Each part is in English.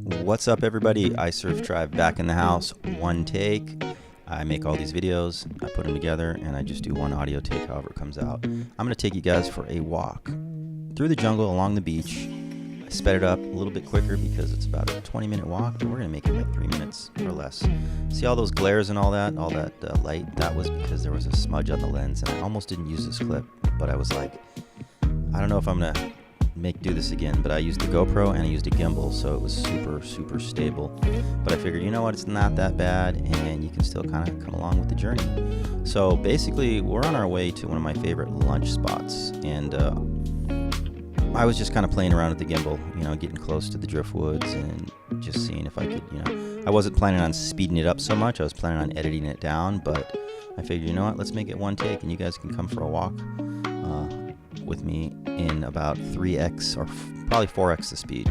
What's up, everybody? iSurf Tribe back in the house. One take. I make all these videos, I put them together, and I just do one audio take however it comes out. I'm going to take you guys for a walk through the jungle along the beach. I sped it up a little bit quicker because it's about a 20-minute walk, but we're going to make it like 3 minutes or less. See all those glares and all that light? That was because there was a smudge on the lens, and I almost didn't use this clip, but I was like, I don't know if I'm going to do this again, but I used the GoPro and I used a gimbal, so it was super stable. But I figured, you know what, it's not that bad, and you can still kind of come along with the journey. So basically, we're on our way to one of my favorite lunch spots, and I was just kind of playing around with the gimbal, getting close to the driftwoods and just seeing if I could, I wasn't planning on speeding it up so much. I was planning on editing it down, but I figured, you know what, let's make it one take, and you guys can come for a walk with me in about 3x or probably 4x the speed,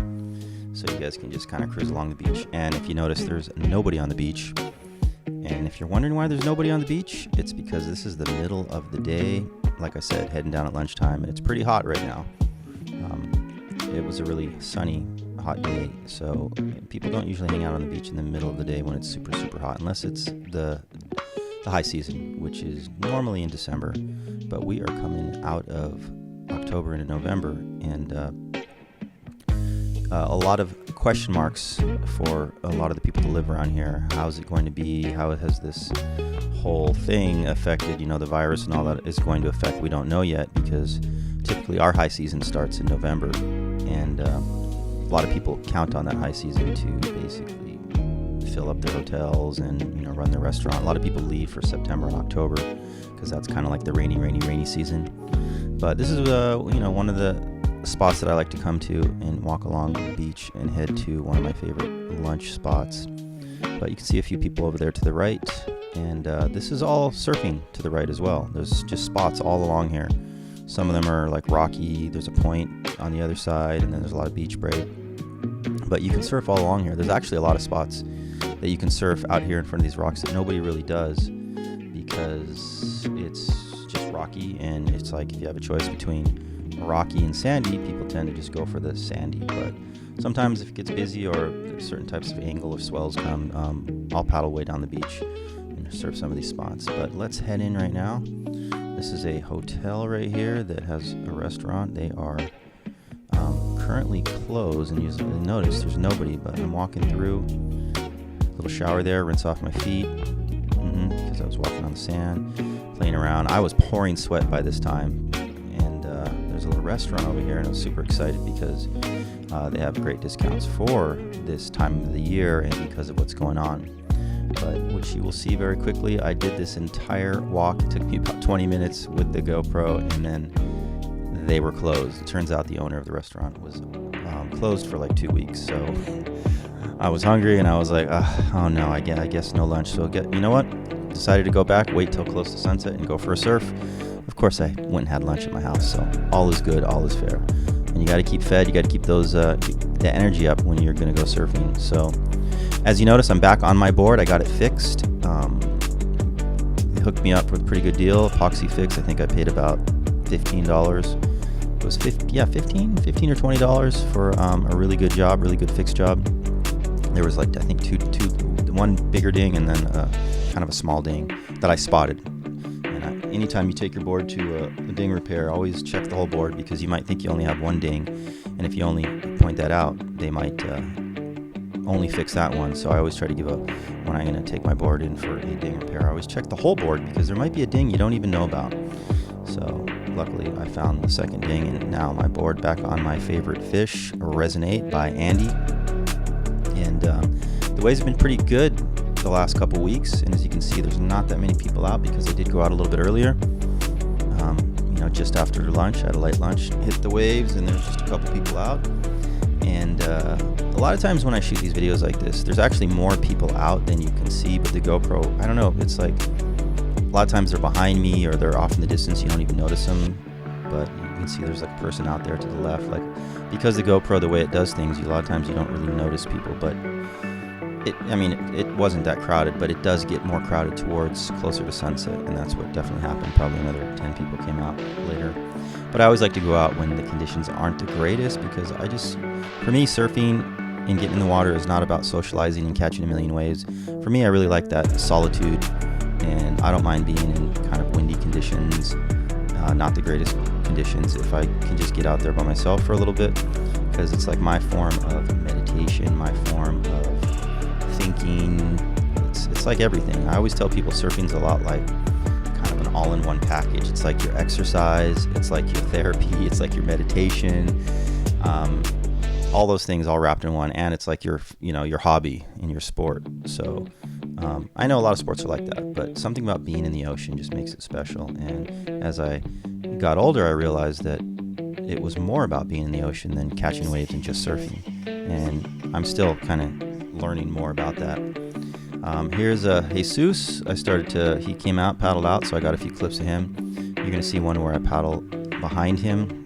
so you guys can just kind of cruise along the beach. And if you notice, there's nobody on the beach, and if you're wondering why there's nobody on the beach, it's because this is the middle of the day, like I said, heading down at lunchtime, and it's pretty hot right now. It was a really sunny, hot day, so people don't usually hang out on the beach in the middle of the day when it's super hot, unless it's the high season, which is normally in December. But we are coming out of October into November, and a lot of question marks for a lot of the people that live around here. How's it going to be? How has this whole thing affected, the virus and all that is going to affect? We don't know yet, because typically our high season starts in November, and a lot of people count on that high season to basically fill up their hotels and run their restaurant. A lot of people leave for September and October because that's kind of like the rainy season. But this is one of the spots that I like to come to and walk along the beach and head to one of my favorite lunch spots. But you can see a few people over there to the right, and this is all surfing to the right as well. There's just spots all along here. Some of them are like rocky, there's a point on the other side, and then there's a lot of beach break. But you can surf all along here. There's actually a lot of spots that you can surf out here in front of these rocks that nobody really does, because it's just rocky, and it's like if you have a choice between rocky and sandy, people tend to just go for the sandy. But sometimes if it gets busy or certain types of angle or swells come, I'll paddle way down the beach and surf some of these spots. But let's head in right now. This is a hotel right here that has a restaurant. They are currently closed, and you notice there's nobody, but I'm walking through. Little shower there, rinse off my feet, because I was walking on the sand, playing around. I was pouring sweat by this time, and there's a little restaurant over here, and I was super excited because they have great discounts for this time of the year and because of what's going on. But which you will see very quickly, I did this entire walk. It took me about 20 minutes with the GoPro, and then they were closed. It turns out the owner of the restaurant was closed for like 2 weeks, so I was hungry, and I was like, oh no, I guess no lunch. So you know what? Decided to go back, wait till close to sunset, and go for a surf. Of course, I went and had lunch at my house, so all is good, all is fair. And you got to keep fed, you got to keep the energy up when you're going to go surfing. So as you notice, I'm back on my board. I got it fixed. They hooked me up with a pretty good deal, epoxy fix. I think I paid about $15. It was $15 or $20 for a really good job, really good fix job. There was like, I think one bigger ding and then kind of a small ding that I spotted. And anytime you take your board to a ding repair, always check the whole board, because you might think you only have one ding, and if you only point that out, they might only fix that one. So I always try to when I'm going to take my board in for a ding repair, I always check the whole board, because there might be a ding you don't even know about. So luckily I found the second ding, and now my board back on my favorite fish, Resonate by Andy. And the waves have been pretty good the last couple weeks, and as you can see, there's not that many people out because I did go out a little bit earlier. Just after lunch, I had a light lunch, hit the waves, and there's just a couple people out. And a lot of times when I shoot these videos like this, there's actually more people out than you can see, but the GoPro, I don't know, it's like a lot of times they're behind me or they're off in the distance, you don't even notice them, but you can see there's like a person out there to the left. Like, because the GoPro, the way it does things, a lot of times you don't really notice people. But it wasn't that crowded, but it does get more crowded towards closer to sunset, and that's what definitely happened. Probably another 10 people came out later. But I always like to go out when the conditions aren't the greatest, because for me, surfing, and getting in the water is not about socializing and catching a million waves. For me, I really like that solitude, and I don't mind being in kind of windy conditions, not the greatest conditions, if I can just get out there by myself for a little bit, because it's like my form of meditation, my form of thinking. It's like everything. I always tell people surfing's a lot like kind of an all-in-one package. It's like your exercise, it's like your therapy, it's like your meditation, all those things all wrapped in one, and it's like your hobby and your sport. So I know a lot of sports are like that, but something about being in the ocean just makes it special. And as I got older, I realized that it was more about being in the ocean than catching waves and just surfing, and I'm still kind of learning more about that. Here's Jesus. He came out, paddled out, so I got a few clips of him. You're going to see one where I paddle behind him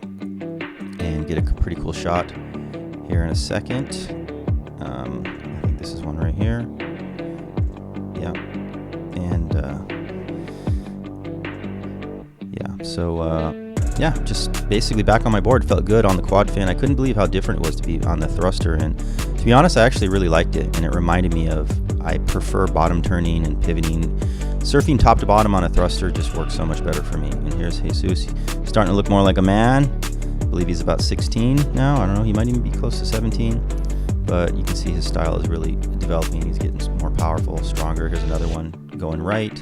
and get a pretty cool shot here in a second. I think this is one right here. Yeah. And, just basically back on my board. Felt good on the quad fin. I couldn't believe how different it was to be on the thruster, and to be honest, I actually really liked it, and it reminded me of, I prefer bottom turning and pivoting. Surfing top to bottom on a thruster just works so much better for me. And here's Jesus, starting to look more like a man. I believe he's about 16 now. I don't know, he might even be close to 17, but you can see his style is really developing. He's getting more powerful, stronger. Here's another one going right,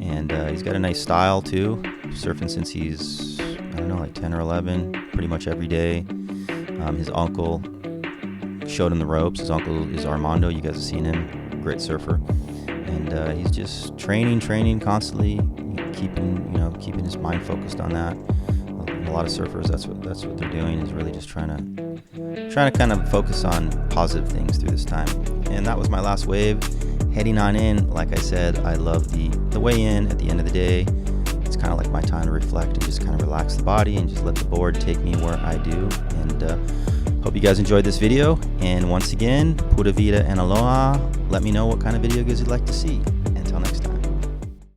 and he's got a nice style too, surfing since he's, I don't know, like 10 or 11, pretty much every day. His uncle showed him the ropes. His uncle is Armando. You guys have seen him, great surfer, and he's just training constantly, keeping his mind focused on that. A lot of surfers, that's what they're doing, is really just trying to kind of focus on positive things through this time. And that was my last wave. Heading on in, like I said, I love the way in at the end of the day. It's kind of like my time to reflect and just kind of relax the body and just let the board take me where I do. And hope you guys enjoyed this video. And once again, pura vida and aloha. Let me know what kind of videos you'd like to see.